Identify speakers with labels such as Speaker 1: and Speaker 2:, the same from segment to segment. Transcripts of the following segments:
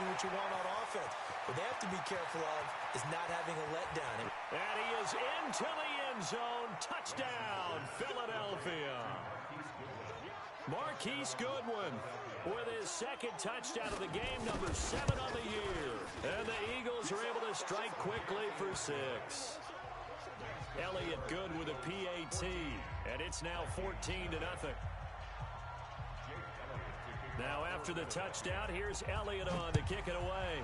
Speaker 1: me what you want on offense. What they have to be careful of is not having a letdown.
Speaker 2: And he is into the end zone. Touchdown, Philadelphia. Marquise Goodwin with his second touchdown of the game, number 7 on the year. And the Eagles are able to strike quickly for 6. Elliott Good with a PAT, and it's now 14-0. Now after the touchdown, here's Elliott on to kick it away.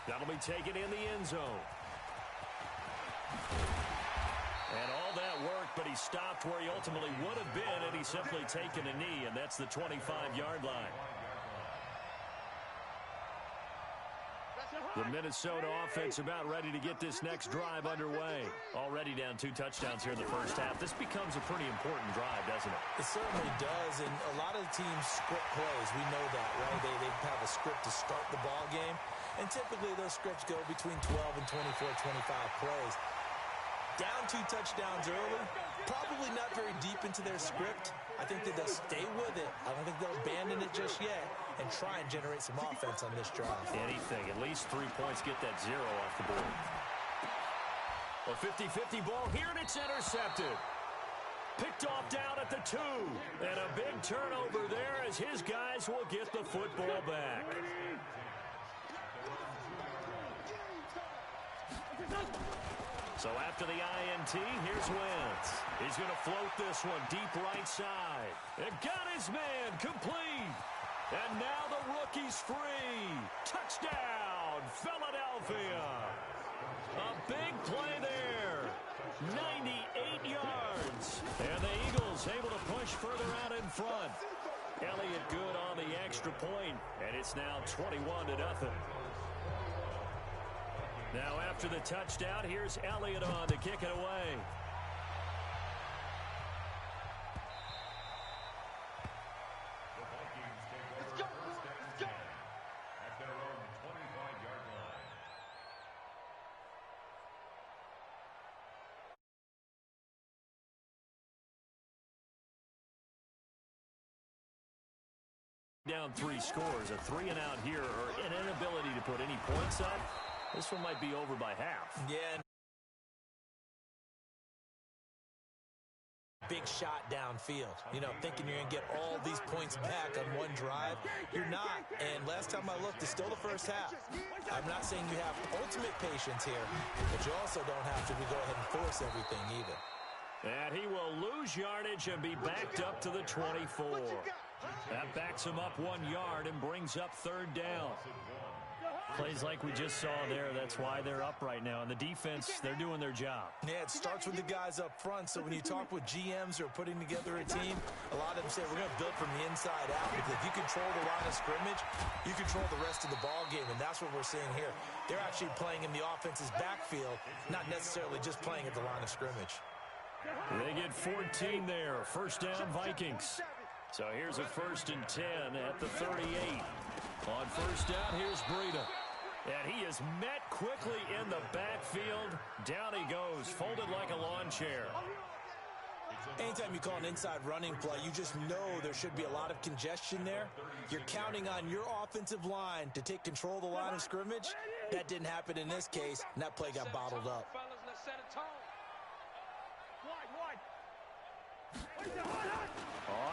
Speaker 2: That'll be taken in the end zone. And all that work, but he stopped where he ultimately would have been, and he's simply taken a knee, and that's the 25-yard line. The Minnesota offense about ready to get this next drive underway. Already down 2 touchdowns here in the first half. This becomes a pretty important drive, doesn't it?
Speaker 1: It certainly does, and a lot of the teams script plays. We know that, right? They have a script to start the ball game, and typically those scripts go between 12 and 24, 25 plays. Down 2 touchdowns early, probably not very deep into their script. I think that they'll stay with it. I don't think they'll abandon it just yet and try and generate some offense on this drive.
Speaker 2: Anything, at least 3 points, get that 0 off the board. A 50-50 ball here, and it's intercepted. Picked off down at the 2. And a big turnover there as his guys will get the football back. So after the INT, here's Wentz. He's going to float this one deep right side. And got his man complete. And now the rookie's free. Touchdown, Philadelphia. A big play there. 98 yards. And the Eagles able to push further out in front. Elliott Good on the extra point. And it's now 21-0. Now after the touchdown, here's Elliott on to kick it away.
Speaker 3: Let's go. At their own 25-yard line.
Speaker 2: Down 3 scores, a 3-and-out here, or an inability to put any points up. This one might be over by half.
Speaker 1: Yeah. Big shot downfield. You know, thinking you're going to get all these points back on one drive. You're not. And last time I looked, it's still the first half. I'm not saying you have ultimate patience here, but you also don't have to go ahead and force everything either.
Speaker 2: And he will lose yardage and be backed up to the 24. That backs him up 1 yard and brings up 3rd down. Plays like we just saw there. That's why they're up right now. And the defense, they're doing their job.
Speaker 1: Yeah, it starts with the guys up front. So when you talk with GMs who are putting together a team, a lot of them say we're going to build from the inside out. Because if you control the line of scrimmage, you control the rest of the ball game. And that's what we're seeing here. They're actually playing in the offense's backfield, not necessarily just playing at the line of scrimmage.
Speaker 2: They get 14 there. First down, Vikings. So here's a 1st and 10 at the 38. On first down, here's Breida. And he is met quickly in the backfield. Down he goes, folded like a lawn chair.
Speaker 1: Anytime you call an inside running play, you just know there should be a lot of congestion there. You're counting on your offensive line to take control of the line of scrimmage. That didn't happen in this case, and that play got bottled up.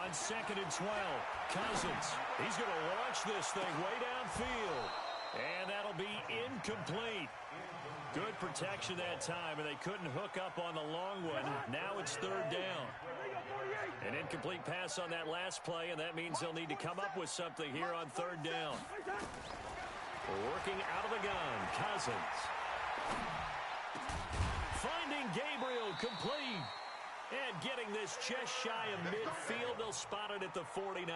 Speaker 2: On 2nd and 12, Cousins. He's going to launch this thing way downfield. And that'll be incomplete. Good protection that time, and they couldn't hook up on the long one. Now it's 3rd down. An incomplete pass on that last play, and that means they'll need to come up with something here on 3rd down. Working out of the gun, Cousins. Finding Gabriel complete. And getting this just shy of midfield, they'll spot it at the 49.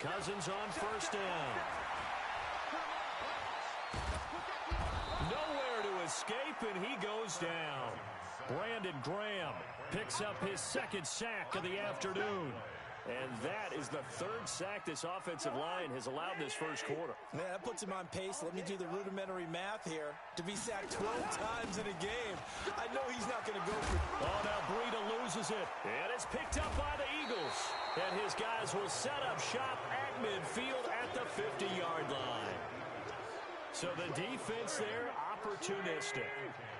Speaker 2: Cousins on 1st down. Nowhere to escape, and he goes down. Brandon Graham picks up his 2nd sack of the afternoon. And that is the third sack this offensive line has allowed this first quarter.
Speaker 1: Man, that puts him on pace. Let me do the rudimentary math here. To be sacked 12 times in a game, I know he's not going to go for...
Speaker 2: Oh, now Breida loses it. And it's picked up by the Eagles. And his guys will set up shop at midfield at the 50-yard line. So the defense there, opportunistic.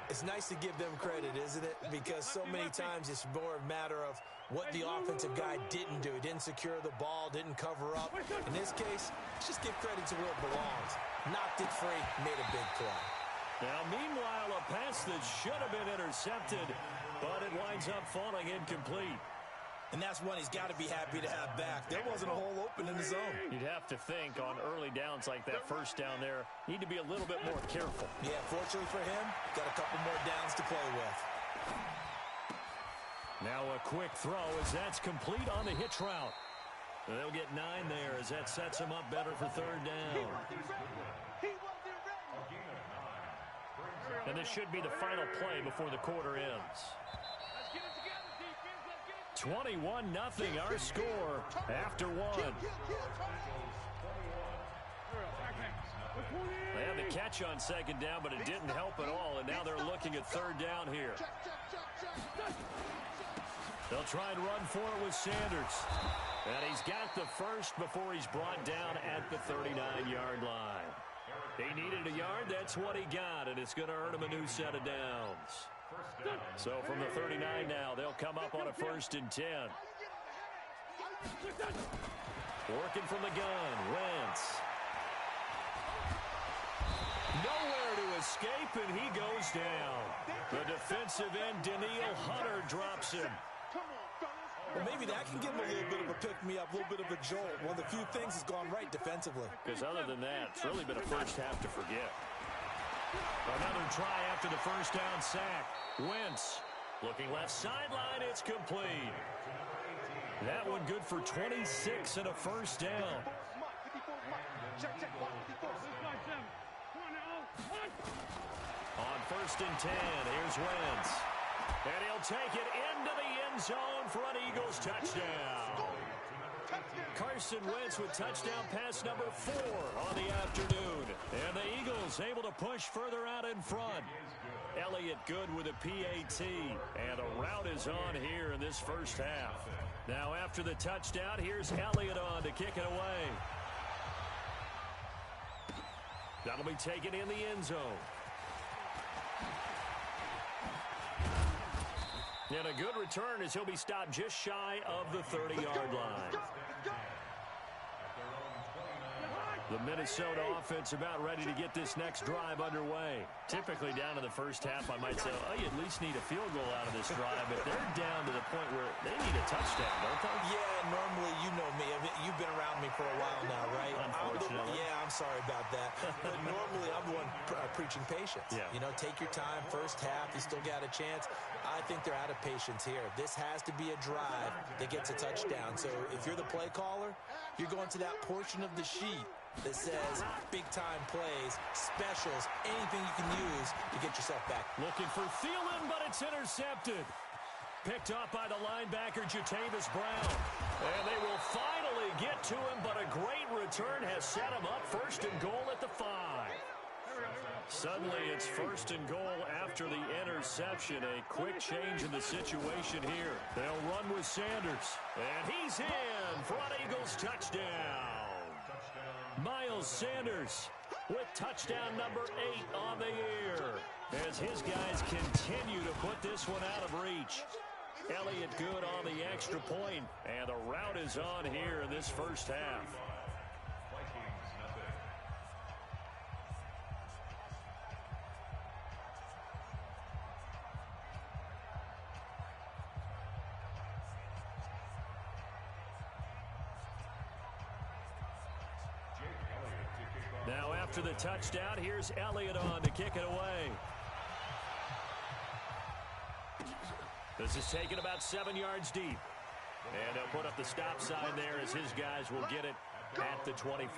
Speaker 1: It's nice to give them credit, isn't it? Because so many times it's more a matter of what the offensive guy didn't do. He didn't secure the ball, didn't cover up. In this case, let's just give credit to where it belongs. Knocked it free, made a big play.
Speaker 2: Now, meanwhile, a pass that should have been intercepted, but it winds up falling incomplete.
Speaker 1: And that's one he's got to be happy to have back. There wasn't a hole open in the zone.
Speaker 2: You'd have to think on early downs like that first down there, need to be a little bit more careful.
Speaker 1: Yeah, fortunately for him, got a couple more downs to play with.
Speaker 2: Now a quick throw as that's complete on the hitch route. They'll get 9 there as that sets them up better for third down. And this should be the final play before the quarter ends. 21-0 our score after one. They had the catch on second down, but it didn't help at all, and now they're looking at third down here. They'll try and run for it with Sanders. And he's got the first before he's brought down at the 39-yard line. He needed a yard, that's what he got, and it's going to earn him a new set of downs. So from the 39 now, they'll come up on a 1st and 10. Working from the gun, Wentz. Nowhere to escape, and he goes down. The defensive end, Daniil Hunter, drops him.
Speaker 1: Well, maybe that can give him a little bit of a pick-me-up, a little bit of a jolt. One of the few things has gone right defensively.
Speaker 2: Because other than that, it's really been a first half to forget. Another try after the first down sack. Wentz looking left sideline. It's complete. That one good for 26 and a first down. On 1st and 10, here's Wentz. And he'll take it into the end zone for an Eagles touchdown. Carson Wentz with touchdown pass number 4 on the afternoon. And the Eagles able to push further out in front. Elliott good with a PAT. And a route is on here in this first half. Now after the touchdown, here's Elliott on to kick it away. That'll be taken in the end zone. And a good return as he'll be stopped just shy of the 30-yard line. The Minnesota offense about ready to get this next drive underway. Typically down to the first half, I might say, oh, you at least need a field goal out of this drive. But they're down to the point where they need a touchdown, don't they?
Speaker 1: Yeah, normally, you know me. You've been around me for a while now, right?
Speaker 2: Unfortunately.
Speaker 1: I'm sorry about that. But normally, I'm the one preaching patience.
Speaker 2: Yeah.
Speaker 1: You know, take your time. First half, you still got a chance. I think they're out of patience here. This has to be a drive that gets a touchdown. So if you're the play caller, you're going to that portion of the sheet that says big-time plays, specials, anything you can use to get yourself back.
Speaker 2: Looking for Thielen, but it's intercepted. Picked up by the linebacker, Jatavis Brown. And they will finally get to him, but a great return has set him up 1st and goal at the 5. Suddenly, it's 1st and goal after the interception. A quick change in the situation here. They'll run with Sanders. And he's in for an Eagles touchdown. Miles Sanders with touchdown number 8 on the year. As his guys continue to put this one out of reach. Elliott good on the extra point. And the route is on here in this first half. Now after the touchdown, here's Elliott on to kick it away. This is taken about 7 yards deep. And they'll put up the stop sign there as his guys will get it at the 25.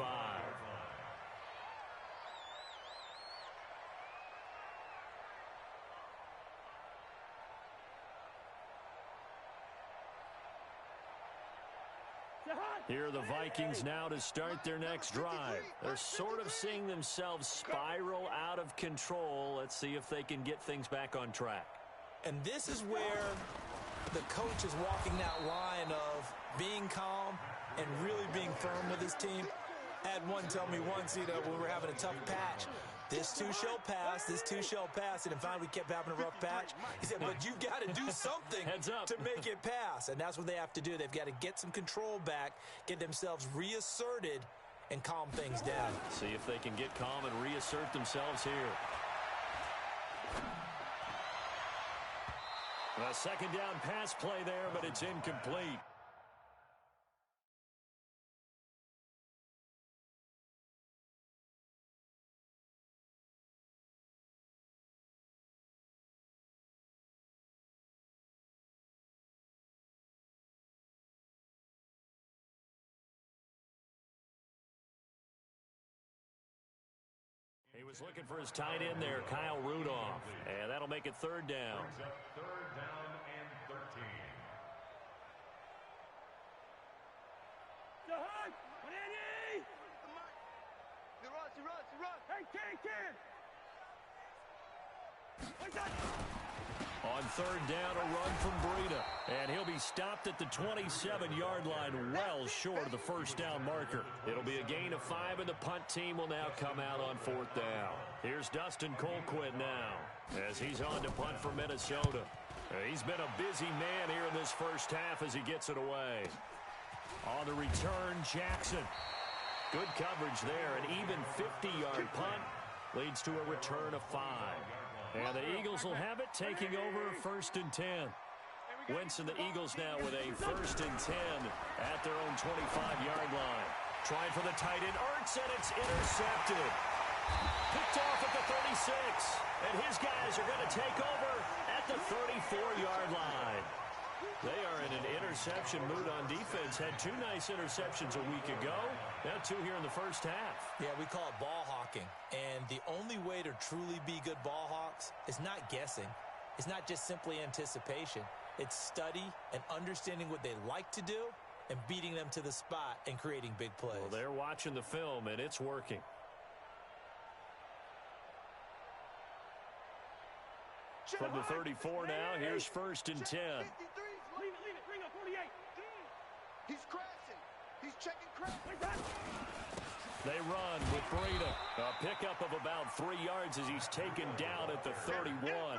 Speaker 2: Here are the Vikings now to start their next drive. They're sort of seeing themselves spiral out of control. Let's see if they can get things back on track.
Speaker 1: And this is where the coach is walking that line of being calm and really being firm with his team. I had one tell me once, when we were having a tough patch, this too shall pass, this too shall pass. And finally we kept having a rough patch. He said, but you've got to do something to make it pass. And that's what they have to do. They've got to get some control back, get themselves reasserted, and calm things down.
Speaker 2: See if they can get calm and reassert themselves here. A second down pass play there, but it's incomplete. He was looking for his tight end there, Kyle Rudolph. And that'll make it third down.
Speaker 3: Third down and 13.
Speaker 2: On third down, a run from Breida. And he'll be stopped at the 27-yard line, well short of the first down marker. It'll be a gain of 5, and the punt team will now come out on fourth down. Here's Dustin Colquitt now as he's on to punt for Minnesota. He's been a busy man here in this first half as he gets it away. On the return, Jackson. Good coverage there. An even 50-yard punt leads to a return of 5. And the Eagles will have it, taking over first and 10. Wentz and the Eagles now with a first and 10 at their own 25-yard line. Trying for the tight end, Ertz, and it's intercepted. Picked off at the 36. And his guys are going to take over at the 34-yard line. They are in an interception mood on defense. Had 2 nice interceptions a week ago. Now 2 here in the first half.
Speaker 1: Yeah, we call it ball hawking. And the only way to truly be good ball hawks is not guessing. It's not just simply anticipation. It's study and understanding what they like to do and beating them to the spot and creating big plays.
Speaker 2: Well, they're watching the film, and it's working. From the 34 now, here's first and 10.
Speaker 4: He's crashing. He's checking crash.
Speaker 2: They run with Breida. A pickup of about 3 yards as he's taken down at the 31.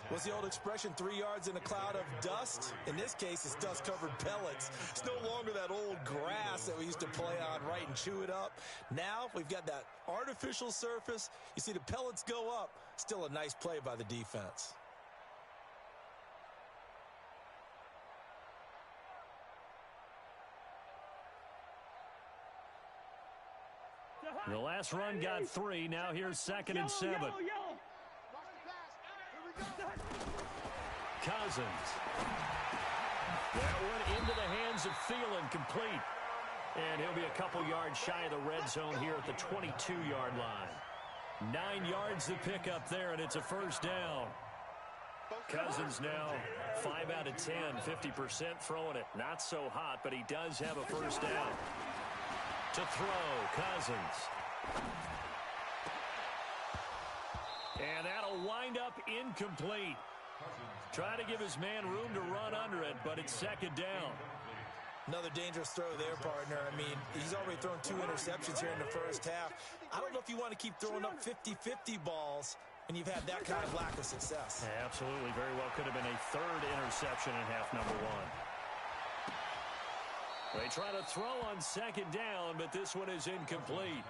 Speaker 1: What's the old expression, 3 yards in a cloud of dust? In this case, it's dust-covered pellets. It's no longer that old grass that we used to play on, right, and chew it up. Now we've got that artificial surface. You see the pellets go up. Still a nice play by the defense.
Speaker 2: The last run got 3. Now here's second and 7. Cousins. That one into the hands of Thielen, complete. And he'll be a couple yards shy of the red zone here at the 22-yard line. 9 yards to pick up there, and it's a first down. Cousins now 5 out of 10, 50% throwing it. Not so hot, but he does have a first down. To throw, Cousins. And that'll wind up incomplete. Try to give his man room to run under it, but it's second down.
Speaker 1: Another dangerous throw there, partner. I mean, he's already thrown 2 interceptions here in the first half. I don't know if you want to keep throwing up 50-50 balls when you've had that kind of lack of success.
Speaker 2: Yeah, absolutely. Very well could have been a 3rd interception in half number 1. They try to throw on second down, but this one is incomplete.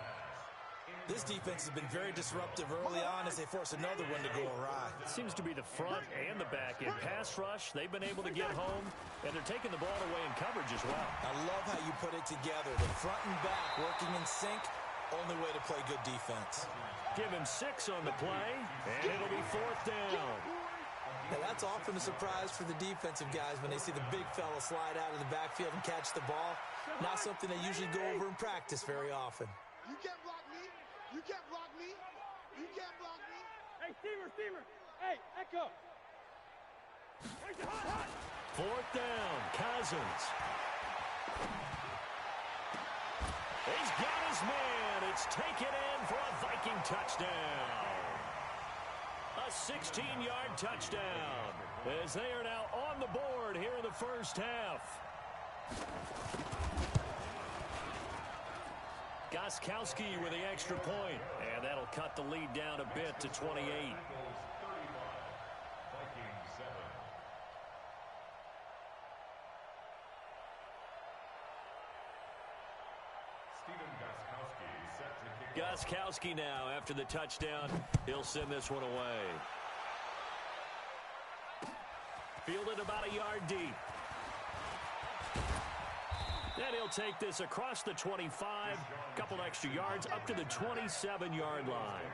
Speaker 1: This defense has been very disruptive early on as they force another one to go awry.
Speaker 2: It seems to be the front and the back end. Pass rush, they've been able to get home, and they're taking the ball away in coverage as well.
Speaker 1: I love how you put it together. The front and back working in sync, only way to play good defense.
Speaker 2: Give him 6 on the play, and it'll be 4th down.
Speaker 1: Now, that's often a surprise for the defensive guys when they see the big fella slide out of the backfield and catch the ball. Not something they usually go over in practice very often.
Speaker 4: You can't block me. You can't block me. You can't block me.
Speaker 5: Hey, Steamer. Hey, Echo.
Speaker 2: 4th down, Cousins. He's got his man. It's taken in for a Viking touchdown. A 16-yard touchdown as they are now on the board here in the first half. Gostkowski with the extra point, and that'll cut the lead down a bit to 28. Gostkowski now after the touchdown. He'll send this one away. Fielded about a yard deep. And he'll take this across the 25, a couple extra yards up to the 27-yard line.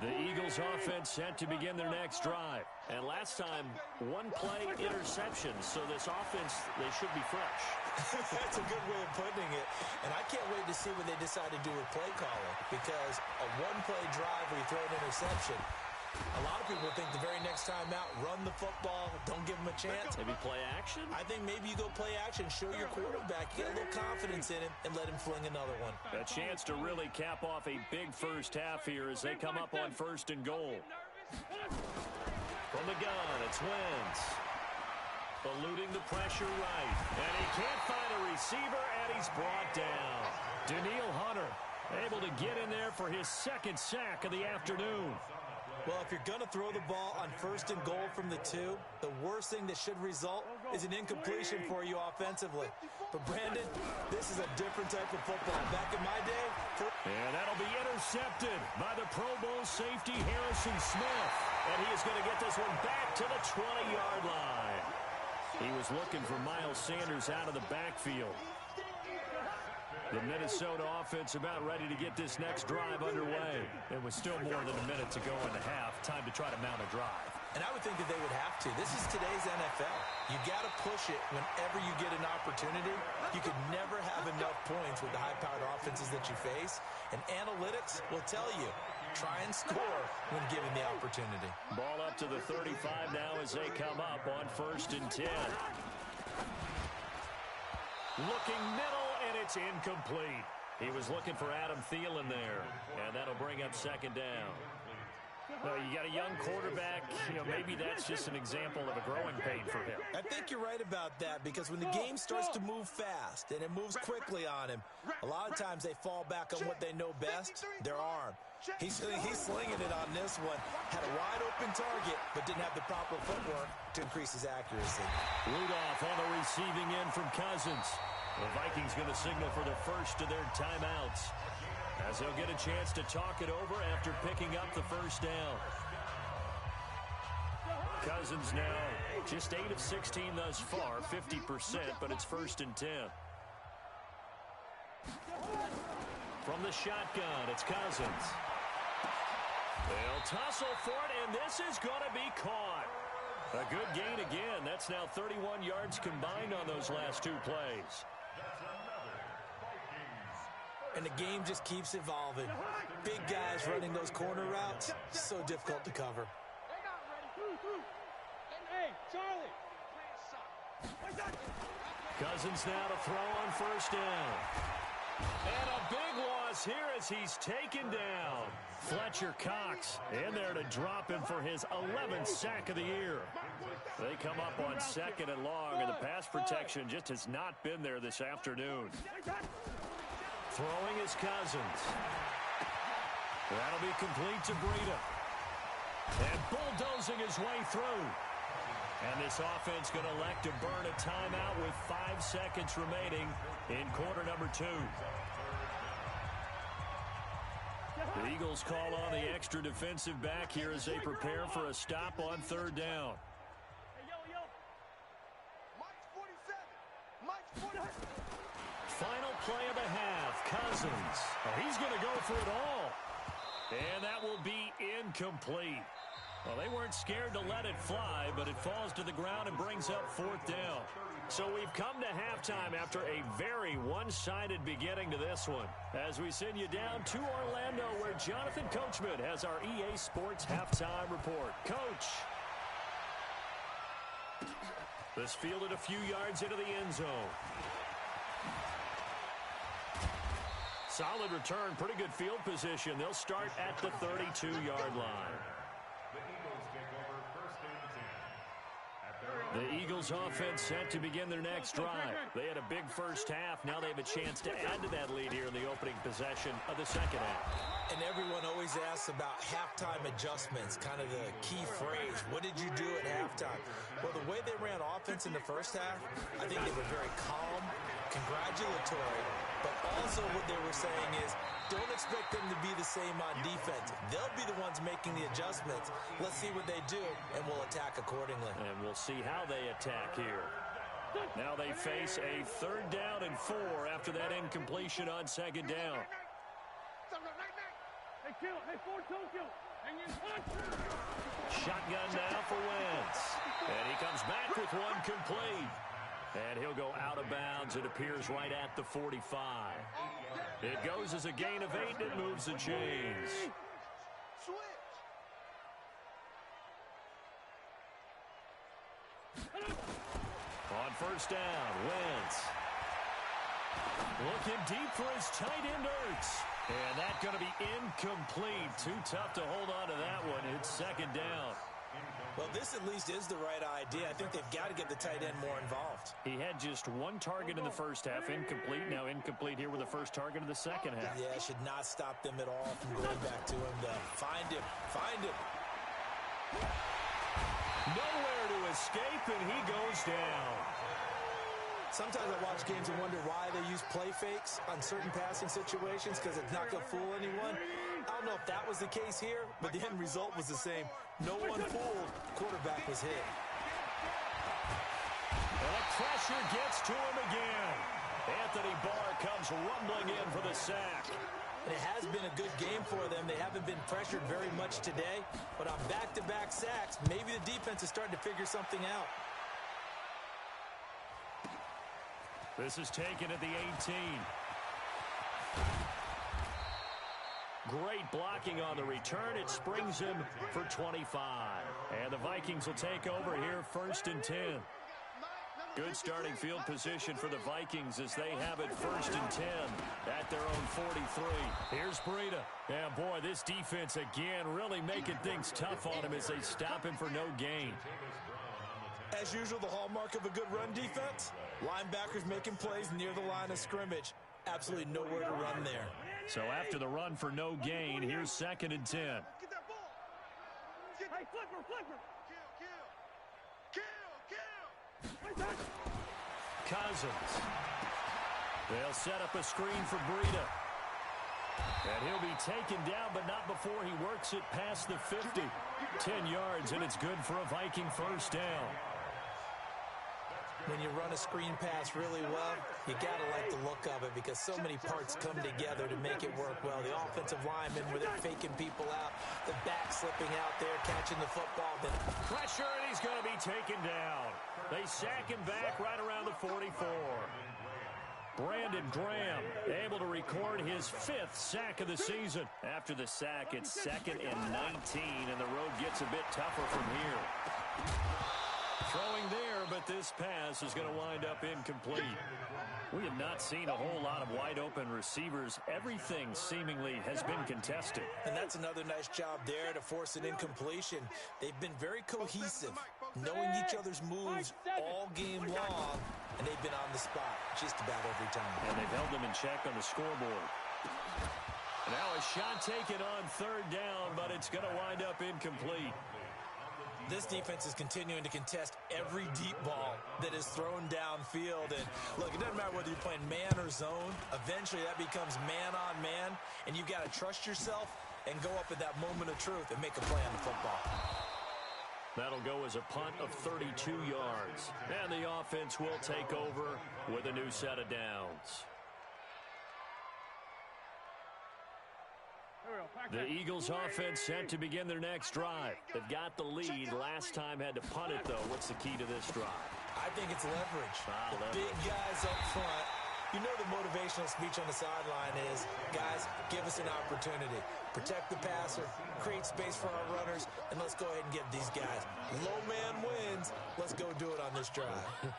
Speaker 2: The Eagles offense set to begin their next drive. And last time, one-play interception. So this offense, they should be fresh.
Speaker 1: That's a good way of putting it. And I can't wait to see what they decide to do with play calling. Because a one-play drive where you throw an interception, a lot of people think the very next time out, run the football, don't give them a chance.
Speaker 2: Maybe play action?
Speaker 1: I think maybe you go play action, show your quarterback, get a little confidence in him, and let him fling another one.
Speaker 2: A chance to really cap off a big first half here as they come up on 1st and goal. From the gun, it's Wentz. Eluding the pressure right. And he can't find a receiver, and he's brought down. Danielle Hunter able to get in there for his 2nd sack of the afternoon.
Speaker 1: Well, if you're going to throw the ball on 1st and goal from the 2, the worst thing that should result is an incompletion for you offensively. But, Brandon, this is a different type of football. Back in my day...
Speaker 2: And that'll be intercepted by the Pro Bowl safety Harrison Smith. And he is going to get this one back to the 20-yard line. He was looking for Miles Sanders out of the backfield. The Minnesota offense about ready to get this next drive underway. It was still more than a minute to go in the half. Time to try to mount a drive.
Speaker 1: And I would think that they would have to. This is today's NFL. You got to push it whenever you get an opportunity. You could never have enough points with the high-powered offenses that you face. And analytics will tell you, try and score when given the opportunity.
Speaker 2: Ball up to the 35 now as they come up on 1st and 10. Looking middle, and it's incomplete. He was looking for Adam Thielen there, and that'll bring up 2nd down. You got a young quarterback, maybe that's just an example of a growing pain for him.
Speaker 1: I think you're right about that, because when the game starts to move fast and it moves quickly on him, a lot of times they fall back on what they know best, their arm. He's slinging it on this one. Had a wide-open target, but didn't have the proper footwork to increase his accuracy.
Speaker 2: Rudolph on the receiving end from Cousins. The Vikings going to signal for the first of their timeouts, as they'll get a chance to talk it over after picking up the 1st down. Cousins now just 8 of 16 thus far, 50%, but it's 1st and 10. From the shotgun, it's Cousins. They'll tussle for it, and this is going to be caught. A good gain again. That's now 31 yards combined on those last 2 plays.
Speaker 1: And the game just keeps evolving. Big guys running those corner routes, so difficult to cover.
Speaker 4: Hey, Charlie.
Speaker 2: Cousins now to throw on 1st down. And a big loss here as he's taken down. Fletcher Cox in there to drop him for his 11th sack of the year. They come up on 2nd and long, and the pass protection just has not been there this afternoon. Throwing is Cousins. That'll be complete to Breida. And bulldozing his way through. And this offense going to elect to burn a timeout with 5 seconds remaining in quarter number 2. The Eagles call on the extra defensive back here as they prepare for a stop on 3rd down. Final play of the half. Cousins. Oh, he's going to go for it all. And that will be incomplete. Well, they weren't scared to let it fly, but it falls to the ground and brings up 4th down. So we've come to halftime after a very one-sided beginning to this one. As we send you down to Orlando, where Jonathan Coachman has our EA Sports halftime report. Coach. This fielded a few yards into the end zone. Solid return, pretty good field position. They'll start at the 32-yard line. The Eagles offense set to begin their next drive. They had a big first half. Now they have a chance to add to that lead here in the opening possession of the second half.
Speaker 1: And everyone always asks about halftime adjustments, kind of the key phrase. What did you do at halftime? Well, the way they ran offense in the first half, I think they were very calm, congratulatory, but also what they were saying is, don't expect them to be the same on defense. They'll be the ones making the adjustments. Let's see what they do, and we'll attack accordingly.
Speaker 2: And we'll see how they attack here. Now they face a 3rd down and 4 after that incompletion on 2nd down. Shotgun now for Wentz. And he comes back with one complete. And he'll go out of bounds. It appears right at the 45. It goes as a gain of 8, and it moves the chains. On 1st down, Wentz. Looking deep for his tight end, Ertz. And that's going to be incomplete. Too tough to hold on to that one. It's 2nd down.
Speaker 1: Well, this at least is the right idea. I think they've got to get the tight end more involved.
Speaker 2: He had just one target in the first half, incomplete. Now incomplete here with the first target of the second half.
Speaker 1: Yeah, should not stop them at all from going back to him. Find him. Find him.
Speaker 2: Nowhere to escape, and he goes down.
Speaker 1: Sometimes I watch games and wonder why they use play fakes on certain passing situations, because it's not going to fool anyone. I don't know if that was the case here, but the end result was the same. No one fooled. Quarterback was hit.
Speaker 2: And the pressure gets to him again. Anthony Barr comes rumbling in for the sack.
Speaker 1: It has been a good game for them. They haven't been pressured very much today, but on back-to-back sacks, maybe the defense is starting to figure something out.
Speaker 2: This is taken at the 18. Great blocking on the return. It springs him for 25. And the Vikings will take over here 1st and 10. Good starting field position for the Vikings as they have it 1st and 10 at their own 43. Here's Breida. And boy, this defense again really making things tough on him as they stop him for no gain.
Speaker 1: As usual, the hallmark of a good run defense, linebackers making plays near the line of scrimmage. Absolutely nowhere to run there.
Speaker 2: So after the run for no gain, here's 2nd and 10.
Speaker 4: Get that ball. Hey, flipper. Kill.
Speaker 2: Cousins. They'll set up a screen for Breida. And he'll be taken down, but not before he works it past the 50. 10 yards, and it's good for a Viking 1st down.
Speaker 1: When you run a screen pass really well, you got to like the look of it because so many parts come together to make it work well. The offensive linemen, where they're faking people out, the back slipping out there, catching the football. Then
Speaker 2: pressure, and he's going to be taken down. They sack him back right around the 44. Brandon Graham able to record his 5th sack of the season. After the sack, it's 2nd and 19, and the road gets a bit tougher from here. Throwing there, but this pass is going to wind up incomplete. We have not seen a whole lot of wide-open receivers. Everything seemingly has been contested.
Speaker 1: And that's another nice job there to force an incompletion. They've been very cohesive, knowing each other's moves all game long, and they've been on the spot just about every time.
Speaker 2: And they've held them in check on the scoreboard. Now a shot taken on 3rd down, but it's going to wind up incomplete.
Speaker 1: This defense is continuing to contest every deep ball that is thrown downfield. And look, it doesn't matter whether you're playing man or zone. Eventually that becomes man on man, and you've got to trust yourself and go up at that moment of truth and make a play on the football.
Speaker 2: That'll go as a punt of 32 yards. And the offense will take over with a new set of downs. The Eagles offense set to begin their next drive. They've got the lead. Last time had to punt it, though. What's the key to this drive?
Speaker 1: I think it's leverage.
Speaker 2: Leverage.
Speaker 1: Big guys up front. You know the motivational speech on the sideline is, guys, give us an opportunity. Protect the passer, create space for our runners, and let's go ahead and get these guys. Low man wins. Let's go do it on this drive.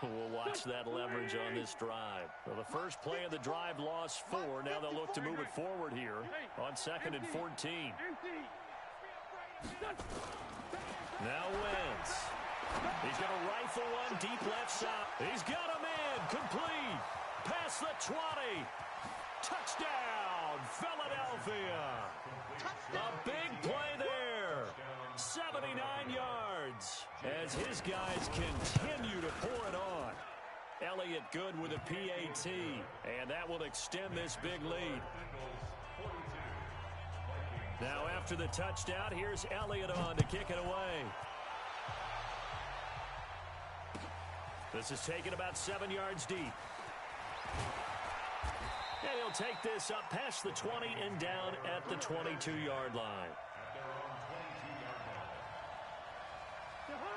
Speaker 2: We'll watch that leverage on this drive. Well, the first play of the drive lost 4. Now they'll look to move it forward here on 2nd and 14. Now Wentz. He's going to rifle one deep left side. He's got a man complete. Past the 20. Touchdown, Philadelphia. A big play there. 79 yards as his guys continue to pour it on. Elliott good with a PAT, and that will extend this big lead. Now after the touchdown, here's Elliott on to kick it away. This is taken about 7 yards deep. And he'll take this up past the 20 and down at the 22-yard line.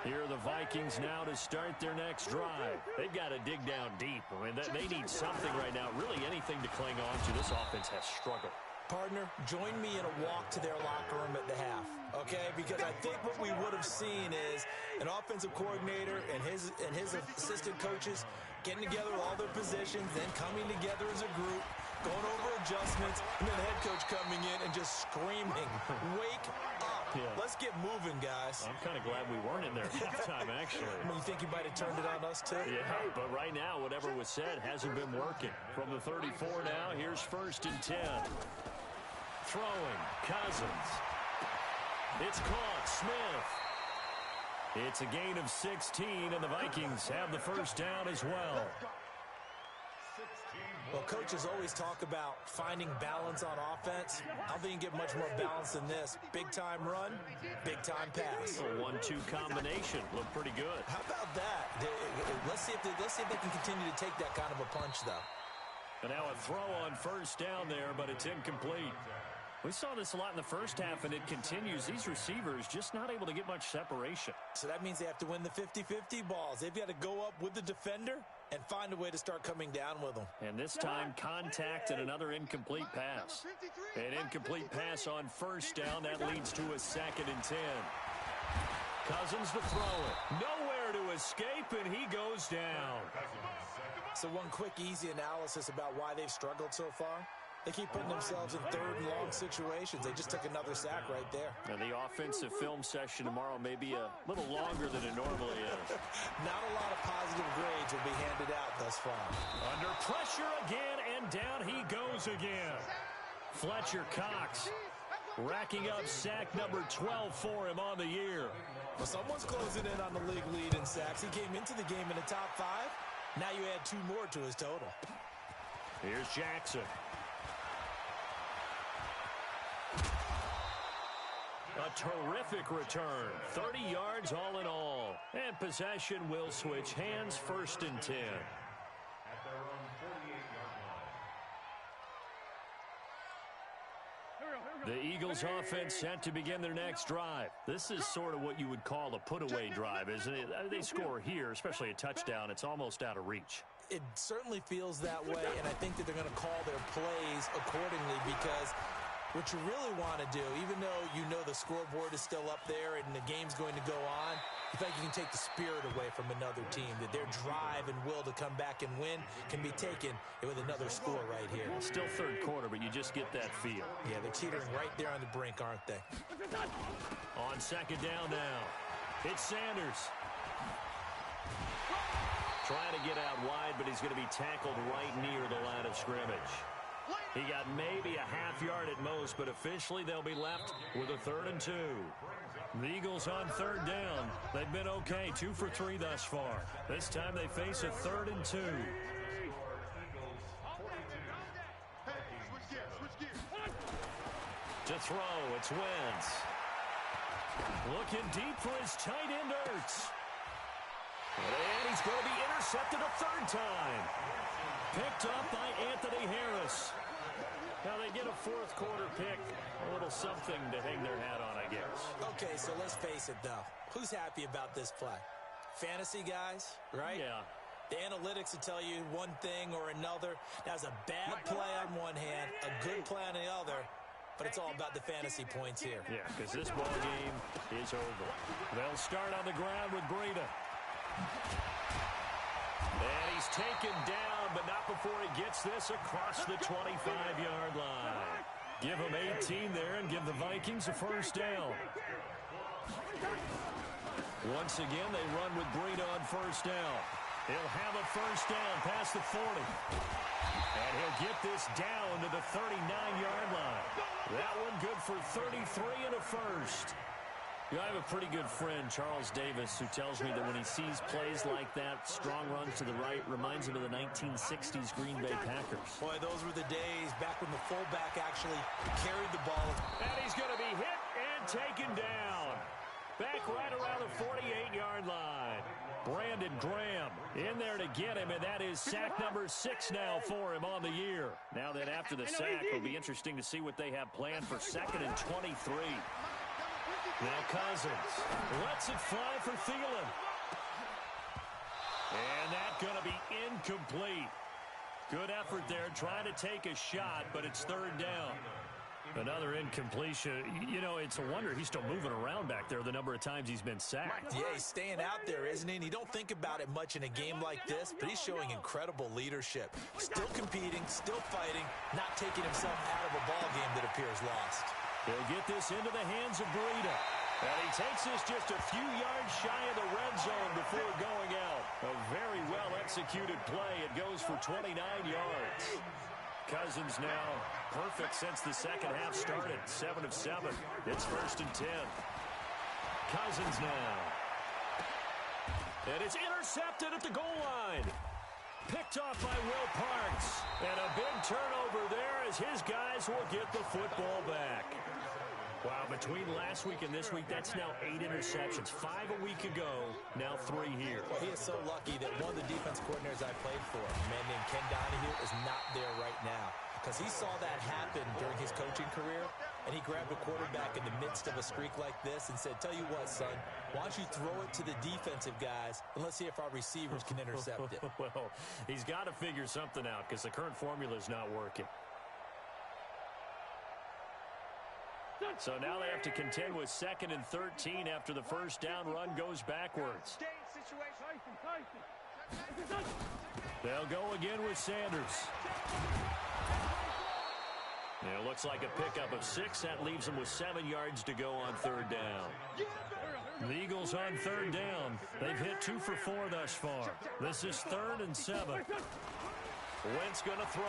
Speaker 2: Here are the Vikings now to start their next drive. They've got to dig down deep. I mean, they need something right now, really anything to cling on to. This offense has struggled.
Speaker 1: Partner, join me in a walk to their locker room at the half, okay? Because I think what we would have seen is an offensive coordinator and his assistant coaches getting together with all their positions, then coming together as a group, going over adjustments, and then the head coach coming in and just screaming, wake up. Yeah. Let's get moving, guys.
Speaker 2: I'm kind of glad we weren't in there at halftime, actually.
Speaker 1: I mean, you think you might have turned it on us, too?
Speaker 2: Yeah, but right now, whatever was said hasn't been working. From the 34 now, here's 1st and 10. Throwing, Cousins. It's caught, Smith. It's a gain of 16, and the Vikings have the first down as well.
Speaker 1: Well, coaches always talk about finding balance on offense. I don't think you can get much more balance than this. Big-time run, big-time pass.
Speaker 2: A 1-2 combination. Looked pretty good.
Speaker 1: How about that? Let's see if they can continue to take that kind of a punch, though.
Speaker 2: And now a throw on 1st down there, but it's incomplete. We saw this a lot in the first half, and it continues. These receivers just not able to get much separation.
Speaker 1: So that means they have to win the 50-50 balls. They've got to go up with the defender and find a way to start coming down with them.
Speaker 2: And this time, contact and another incomplete pass. An incomplete pass on 1st down. That leads to a 2nd and 10. Cousins to throw it. Nowhere to escape, and he goes down.
Speaker 1: So one quick, easy analysis about why they've struggled so far. They keep putting themselves in 3rd and long situations. They just took another sack right there.
Speaker 2: And the offensive film session tomorrow may be a little longer than it normally is.
Speaker 1: Not a lot of positive grades will be handed out thus far.
Speaker 2: Under pressure again, and down he goes again. Fletcher Cox racking up sack number 12 for him on the year.
Speaker 1: Well, someone's closing in on the league lead in sacks. He came into the game in the top 5. Now you add 2 more to his total.
Speaker 2: Here's Jackson. A terrific return. 30 yards all in all. And possession will switch hands, 1st and 10. The Eagles offense set to begin their next drive. This is sort of what you would call a put-away drive, isn't it? They score here, especially a touchdown. It's almost out of reach.
Speaker 1: It certainly feels that way, and I think that they're going to call their plays accordingly because what you really want to do, even though you know the scoreboard is still up there and the game's going to go on, you think you can take the spirit away from another team, that their drive and will to come back and win can be taken with another score right here.
Speaker 2: Still 3rd quarter, but you just get that feel.
Speaker 1: Yeah, they're teetering right there on the brink, aren't they?
Speaker 2: On 2nd down now, it's Sanders. Trying to get out wide, but he's going to be tackled right near the line of scrimmage. He got maybe a half yard at most, but officially they'll be left with a 3rd and 2. The Eagles on 3rd down. They've been okay, 2 for 3 thus far. This time they face a 3rd and 2. To throw, it's Wentz. Looking deep for his tight end, Ertz. And he's going to be intercepted a 3rd time. Picked up by Anthony Harris. Now they get a fourth quarter pick. A little something to hang their hat on, I guess.
Speaker 1: Okay, so let's face it, though. Who's happy about this play? Fantasy guys, right?
Speaker 2: Yeah.
Speaker 1: The analytics will tell you one thing or another. That was a bad play on one hand, a good play on the other, but it's all about the fantasy points here.
Speaker 2: Yeah, because this ball game is over. They'll start on the ground with Breida. And he's taken down, but not before he gets this across the 25-yard line. Give him 18 there and give the Vikings a first down. Once again, they run with Breida on first down. He'll have a first down past the 40. And he'll get this down to the 39-yard line. That one good for 33 and a first. You know, I have a pretty good friend, Charles Davis, who tells me that when he sees plays like that, strong runs to the right, reminds him of the 1960s Green Bay Packers.
Speaker 1: Boy, those were the days back when the fullback actually carried the ball.
Speaker 2: And he's going to be hit and taken down. Back right around the 48-yard line. Brandon Graham in there to get him, and that is sack number 6 now for him on the year. Now that after the sack, it'll be interesting to see what they have planned for 2nd and 23. Now Cousins lets it fly for Thielen. And that's going to be incomplete. Good effort there, trying to take a shot, but it's 3rd down. Another incompletion. You know, it's a wonder he's still moving around back there the number of times he's been sacked.
Speaker 1: Yeah, he's staying out there, isn't he? And you don't think about it much in a game like this, but he's showing incredible leadership. Still competing, still fighting, not taking himself out of a ball game that appears lost.
Speaker 2: They'll get this into the hands of Breida. And he takes this just a few yards shy of the red zone before going out. A very well-executed play. It goes for 29 yards. Cousins now perfect since the second half started. 7 of 7. It's 1st and 10. Cousins now. And it's intercepted at the goal line. Picked off by Will Parks. And a big turnover there as his guys will get the football back. Wow, between last week and this week, that's now 8 interceptions. 5 a week ago, now 3 here.
Speaker 1: Well, he is so lucky that one of the defense coordinators I played for, a man named Ken Donahue, is not there right now. Because he saw that happen during his coaching career, and he grabbed a quarterback in the midst of a streak like this and said, tell you what, son, why don't you throw it to the defensive guys, and let's see if our receivers can intercept it.
Speaker 2: Well, he's got to figure something out because the current formula is not working. So now they have to contend with 2nd and 13 after the first down run goes backwards. They'll go again with Sanders. It looks like a pickup of 6. That leaves them with 7 yards to go on 3rd down. The Eagles on 3rd down. They've hit 2 for 4 thus far. This is 3rd and 7. Wentz going to throw.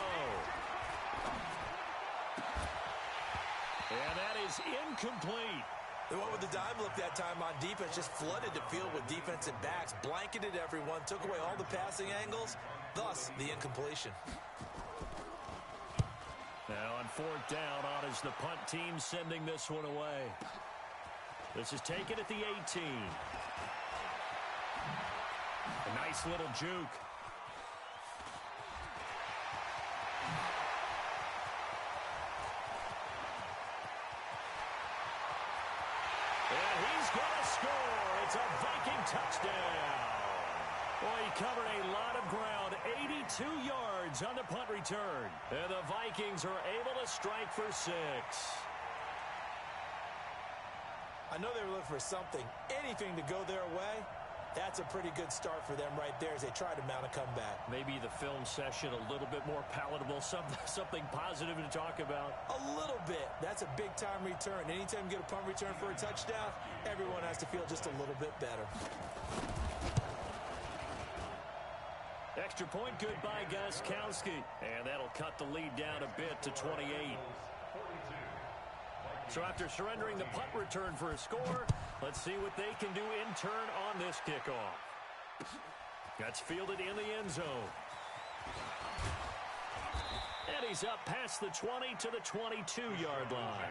Speaker 2: And that is incomplete.
Speaker 1: They went with the dime look that time on defense, just flooded the field with defensive backs, blanketed everyone, took away all the passing angles, thus the incompletion.
Speaker 2: Now on 4th down, on is the punt team sending this one away. This is taken at the 18. A nice little juke. And he's going to score. It's a Viking touchdown. Boy, he covered a lot of ground, 82 yards on the punt return. And the Vikings are able to strike for 6.
Speaker 1: I know they were looking for something, anything to go their way. That's a pretty good start for them right there as they try to mount a comeback.
Speaker 2: Maybe the film session a little bit more palatable, something positive to talk about.
Speaker 1: A little bit. That's a big-time return. Anytime you get a punt return for a touchdown, everyone has to feel just a little bit better.
Speaker 2: Extra point good by Gostkowski. And that'll cut the lead down a bit to 28. So after surrendering the punt return for a score, let's see what they can do in turn on this kickoff. That's fielded in the end zone. And he's up past the 20 to the 22-yard line.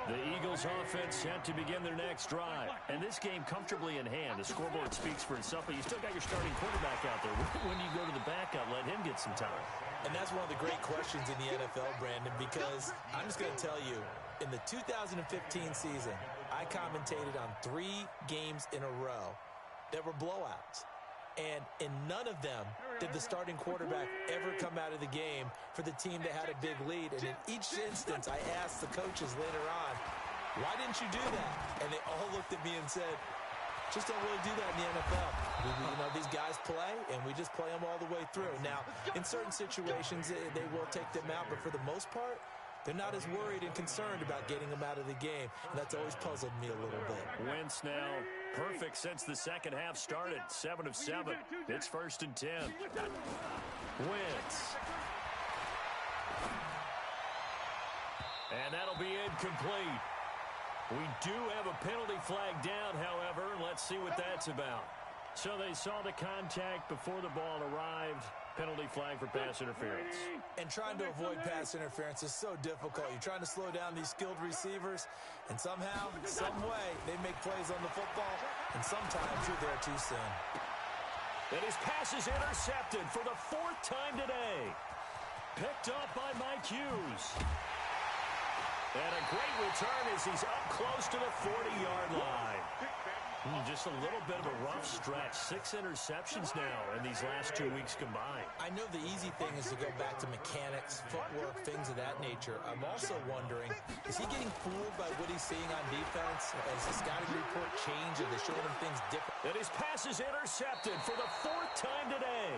Speaker 2: The Eagles offense set to begin their next drive. And this game comfortably in hand. The scoreboard speaks for itself, but you still got your starting quarterback out there. When do you go to the backup, let him get some time?
Speaker 1: And that's one of the great questions in the NFL, Brandon, because I'm just going to tell you, in the 2015 season, I commentated on 3 games in a row that were blowouts. And in none of them did the starting quarterback ever come out of the game for the team that had a big lead. And in each instance, I asked the coaches later on, why didn't you do that? And they all looked at me and said, just don't really do that in the NFL. You know, these guys play, and we just play them all the way through. Now, in certain situations, they will take them out, but for the most part, they're not as worried and concerned about getting them out of the game. And that's always puzzled me a little bit.
Speaker 2: Wentz now perfect since the second half started. 7 of 7. It's 1st and 10. Wentz. And that'll be incomplete. We do have a penalty flag down, however. Let's see what that's about. So they saw the contact before the ball arrived. Penalty flag for pass interference.
Speaker 1: And trying to avoid pass interference is so difficult. You're trying to slow down these skilled receivers, and somehow, some way, they make plays on the football, and sometimes you're there too soon.
Speaker 2: And his pass is intercepted for the 4th time today. Picked up by Mike Hughes. And a great return as he's up close to the 40-yard line. Just a little bit of a rough stretch. 6 interceptions now in these last 2 weeks combined.
Speaker 1: I know the easy thing is to go back to mechanics, footwork, things of that nature. I'm also wondering, is he getting fooled by what he's seeing on defense? Has the scouting report changed? Are they showing him things different?
Speaker 2: And his pass is intercepted for the 4th time today.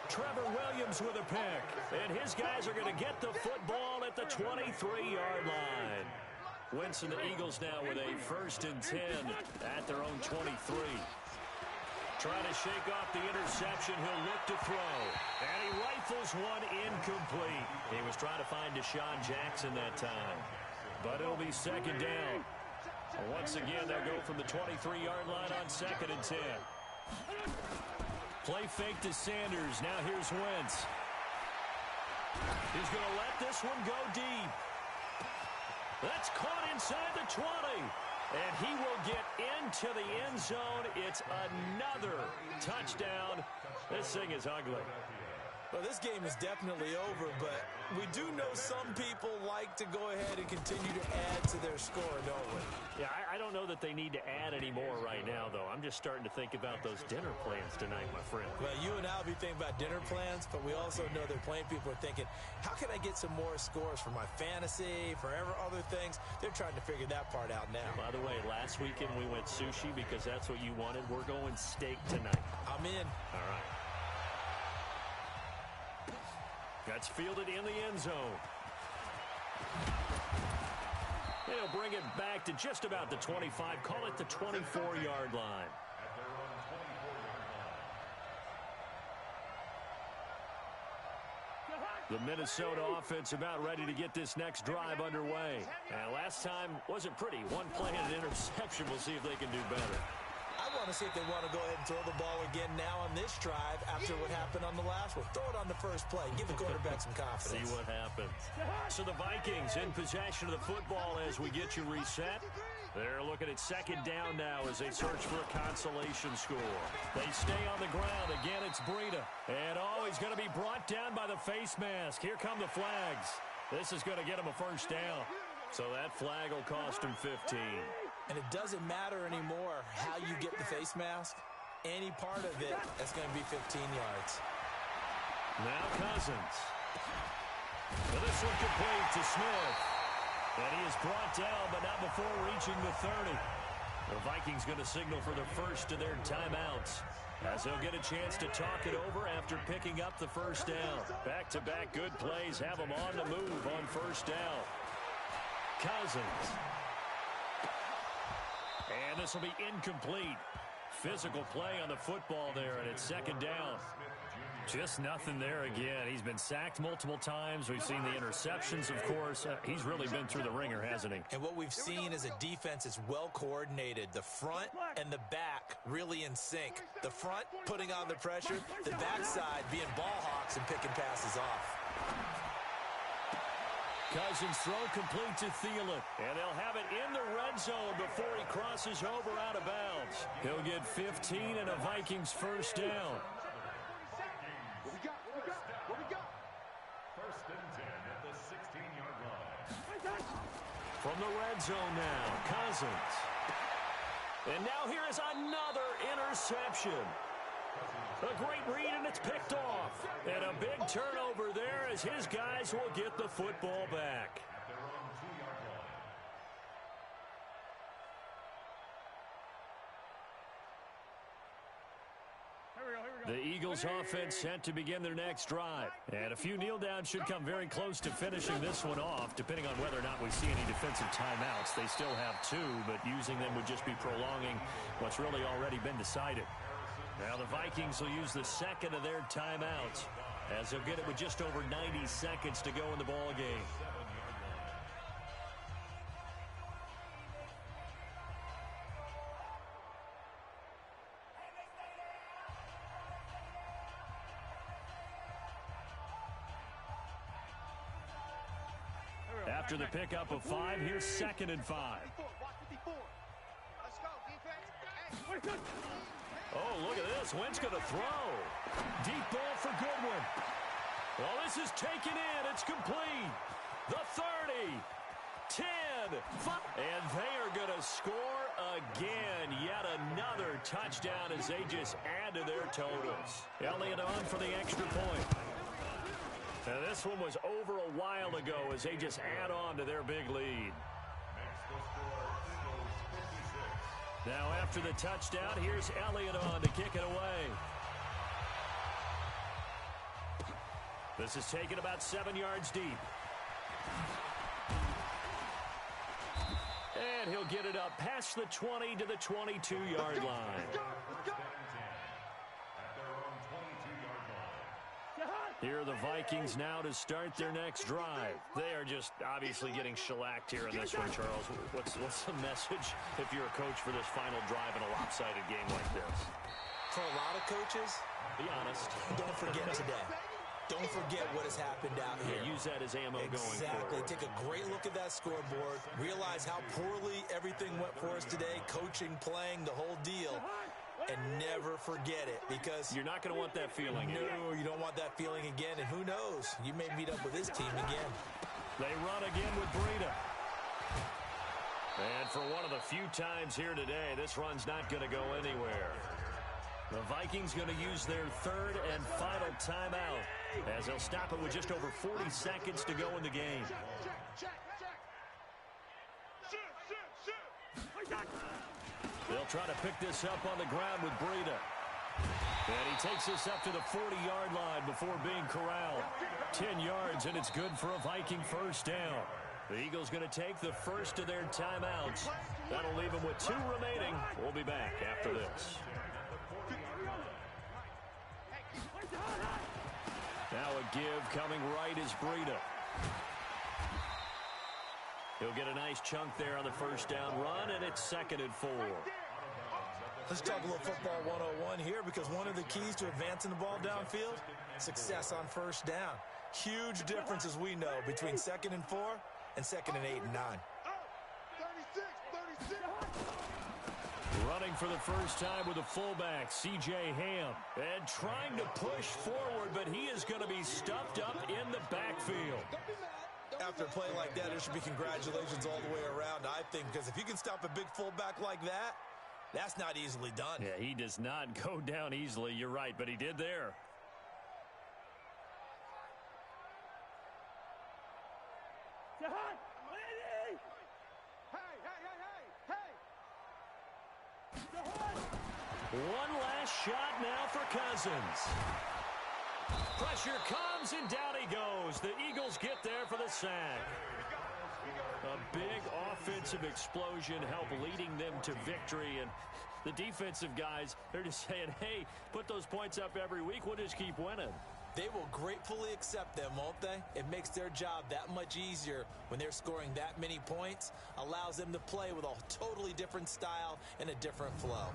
Speaker 2: Trevor Williams with a pick. And his guys are going to get the football at the 23-yard line. Wentz and the Eagles now with a 1st and 10 at their own 23. Trying to shake off the interception. He'll look to throw. And he rifles one incomplete. He was trying to find Deshaun Jackson that time. But it'll be 2nd down. Once again, they'll go from the 23-yard line on 2nd and 10. Play fake to Sanders. Now here's Wentz. He's going to let this one go deep. That's caught inside the 20. And he will get into the end zone. It's another touchdown. This thing is ugly.
Speaker 1: Well, this game is definitely over, but we do know some people like to go ahead and continue to add to their score, don't we?
Speaker 2: Yeah, I don't know that they need to add any more right now, though. I'm just starting to think about those dinner plans tonight, my friend.
Speaker 1: Well, you and I will be thinking about dinner plans, but we also know they're playing people are thinking, how can I get some more scores for my fantasy, for other things? They're trying to figure that part out now.
Speaker 2: By the way, last weekend we went sushi because that's what you wanted. We're going steak tonight.
Speaker 1: I'm in.
Speaker 2: All right. That's fielded in the end zone. They'll bring it back to just about the 25. Call it the 24-yard line. The Minnesota offense about ready to get this next drive underway. And last time wasn't pretty. One play and an interception. We'll see if they can do better.
Speaker 1: I want to see if they want to go ahead and throw the ball again now on this drive after what happened on the last one. Throw it on the first play. Give the quarterback some confidence.
Speaker 2: See what happens. So the Vikings in possession of the football as we get you reset. They're looking at 2nd down now as they search for a consolation score. They stay on the ground. Again, it's Breida. And he's going to be brought down by the face mask. Here come the flags. This is going to get him a 1st down. So that flag will cost him 15.
Speaker 1: And it doesn't matter anymore how you get the face mask. Any part of it, that's going to be 15 yards.
Speaker 2: Now Cousins. Well, this one complete to Smith. And he is brought down, but not before reaching the 30. The Vikings going to signal for the first of their timeouts, as they'll get a chance to talk it over after picking up the 1st down. Back-to-back good plays have them on the move on 1st down. Cousins. And this will be incomplete. Physical play on the football there, and it's 2nd down. Just nothing there again. He's been sacked multiple times. We've seen the interceptions, of course. He's really been through the ringer, hasn't he?
Speaker 1: And what we've seen is a defense that's well coordinated. The front and the back really in sync. The front putting on the pressure, the backside being ball hawks and picking passes off.
Speaker 2: Cousins' throw complete to Thielen. And they'll have it in the red zone before he crosses over out of bounds. He'll get 15 and a Vikings first down.
Speaker 4: What we got? What we got?
Speaker 3: First and 10 at the 16-yard line.
Speaker 2: From the red zone now, Cousins. And now here is another interception. A great read, and it's picked off. And a big turnover there as his guys will get the football back.
Speaker 3: At their own 2-yard line.
Speaker 2: The Eagles offense set to begin their next drive. And a few kneel downs should come very close to finishing this one off, depending on whether or not we see any defensive timeouts. They still have 2, but using them would just be prolonging what's really already been decided. Now the Vikings will use the second of their timeouts, as they'll get it with just over 90 seconds to go in the ball game. After the pickup of 5, here's 2nd and 5.
Speaker 4: Watch 54. Let's go, defense.
Speaker 2: Oh, look at this. Wentz going to throw. Deep ball for Goodwin. Well, this is taken in. It's complete. The 30, 10, 5. And they are going to score again. Yet another touchdown as they just add to their totals. Elliott on for the extra point. Now, this one was over a while ago as they just add on to their big lead.
Speaker 3: Makes the score Eagles 56.
Speaker 2: Now, after the touchdown, here's Elliott on to kick it away. This is taken about 7 yards deep. And he'll get it up past the 20 to the 22-yard line. Here are the Vikings now to start their next drive. They are just obviously getting shellacked here in this one, Charles. What's the message if you're a coach for this final drive in a lopsided game like this?
Speaker 1: For a lot of coaches,
Speaker 2: Be honest.
Speaker 1: don't forget today. Don't forget what has happened out here.
Speaker 2: Use that as ammo going
Speaker 1: Exactly.
Speaker 2: forward.
Speaker 1: Take a great look at that scoreboard. Realize how poorly everything went for us today. Coaching, playing, the whole deal. And never forget it, because
Speaker 2: You're not going to want that feeling again.
Speaker 1: no, you don't want that feeling again. And who knows? You may meet up with this team again.
Speaker 2: They run again with Breida. And for one of the few times here today, this run's not going to go anywhere. The Vikings going to use their 3rd and final timeout, as they'll stop it with just over 40 seconds to go in the game.
Speaker 4: Check.
Speaker 2: They'll try to pick this up on the ground with Breida. And he takes this up to the 40-yard line before being corralled. 10 yards, and it's good for a Viking first down. The Eagles going to take the first of their timeouts. That'll leave them with 2 remaining. We'll be back after this. Now a give coming right is Breida. He'll get a nice chunk there on the first down run, and it's 2nd and 4.
Speaker 1: Let's talk a little football 101 here, because one of the keys to advancing the ball downfield, success on first down. Huge difference, as we know, between 2nd and 4 and 2nd and 8 and 9.
Speaker 4: 36.
Speaker 2: Running for the first time with the fullback, C.J. Ham. And trying to push forward, but he is going to be stuffed up in the backfield.
Speaker 1: After a play like that, there should be congratulations all the way around, I think, because if you can stop a big fullback like that, that's not easily done.
Speaker 2: Yeah, he does not go down easily. You're right, but he did there. One last shot now for Cousins. Pressure comes, and down he goes. The Eagles get there for the sack. A big offensive explosion helped leading them to victory, and the defensive guys, they're just saying, hey, put those points up every week, we'll just keep winning.
Speaker 1: They will gratefully accept them, won't they? It makes their job that much easier when they're scoring that many points, allows them to play with a totally different style and a different flow.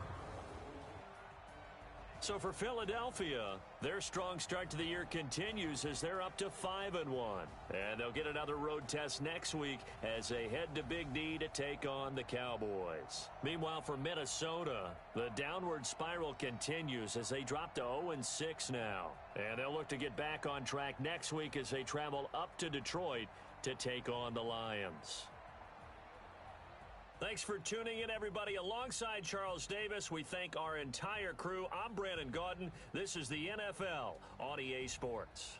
Speaker 2: So for Philadelphia, their strong start to the year continues as they're up to 5-1. And they'll get another road test next week as they head to Big D to take on the Cowboys. Meanwhile, for Minnesota, the downward spiral continues as they drop to 0-6 now. And they'll look to get back on track next week as they travel up to Detroit to take on the Lions. Thanks for tuning in, everybody. Alongside Charles Davis, we thank our entire crew. I'm Brandon Gaudin. This is the NFL on EA Sports.